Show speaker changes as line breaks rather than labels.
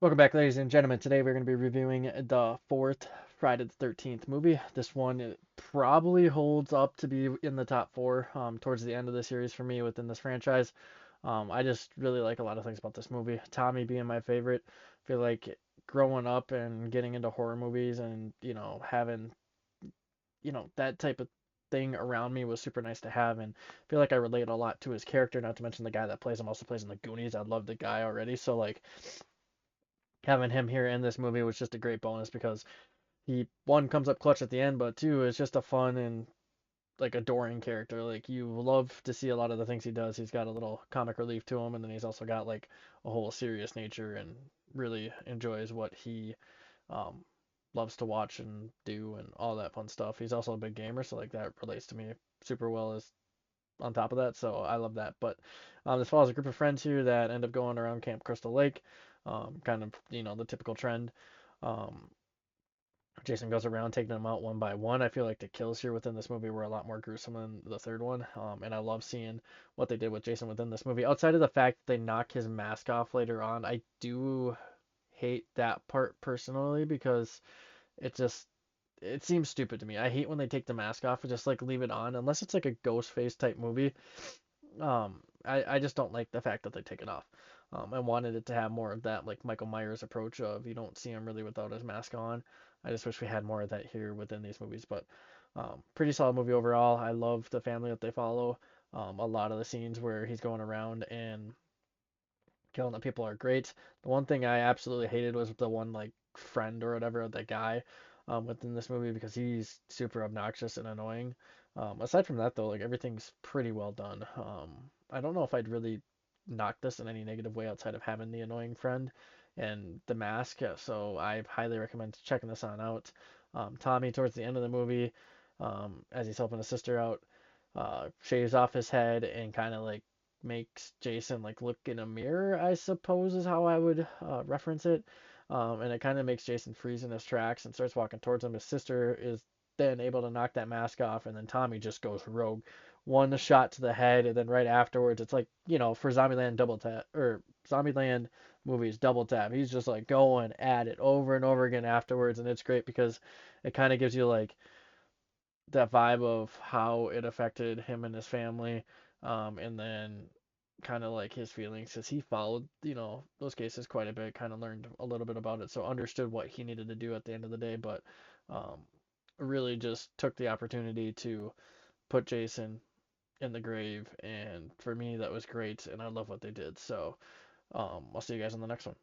Welcome back, ladies and gentlemen. Today we're going to be reviewing the fourth Friday the 13th movie. This one probably holds up to be in the top four towards the end of the series for me within this franchise. I just really like a lot of things about this movie. Tommy being my favorite. I feel like growing up and getting into horror movies and, having, that type of thing around me was super nice to have. And I feel like I relate a lot to his character, not to mention the guy that plays him also plays in the Goonies. I love the guy already. So, like, having him here in this movie was just a great bonus because he one comes up clutch at the end, but two is just a fun and like adoring character. Like you love to see a lot of the things he does. He's got a little comic relief to him, and then he's also got like a whole serious nature and really enjoys what he um, loves to watch and do and all that fun stuff. He's also a big gamer, so like that relates to me super well as on top of that. So I love that. But this follows a group of friends here that end up going around Camp Crystal Lake, kind of the typical trend. Um, Jason goes around taking them out one by one. I feel like the kills here within this movie were a lot more gruesome than the third one, and I love seeing what they did with Jason within this movie. Outside of the fact that they knock his mask off later on, I do hate that part personally because it just it seems stupid to me. I hate when they take the mask off and just like leave it on, unless it's like a ghost face type movie. I just don't like the fact that they take it off. I wanted it to have more of that like Michael Myers approach of you don't see him really without his mask on. I just wish we had more of that here within these movies, but pretty solid movie overall. I love the family that they follow. A lot of the scenes where he's going around and killing the people are great. The one thing I absolutely hated was the one like friend or whatever of the guy within this movie because he's super obnoxious and annoying. Aside from that though, like everything's pretty well done. I don't know if I'd really knock this in any negative way outside of having the annoying friend and the mask. So I highly recommend checking this on out. Tommy towards the end of the movie, as he's helping his sister out, shaves off his head and kind of like makes Jason like look in a mirror, I suppose is how I would reference it. And it kind of makes Jason freeze in his tracks and starts walking towards him. His sister is then able to knock that mask off, and then Tommy just goes rogue. One shot to the head, and then right afterwards, it's like, for Zombieland double tap, or Zombieland movies double tap. He's just like going at it over and over again afterwards, and it's great because it kind of gives you like that vibe of how it affected him and his family, and then kind of like his feelings because he followed, those cases quite a bit, kind of learned a little bit about it, so understood what he needed to do at the end of the day, but um, really just took the opportunity to put Jason in the grave, and for me that was great, and I love what they did. So I'll see you guys in the next one.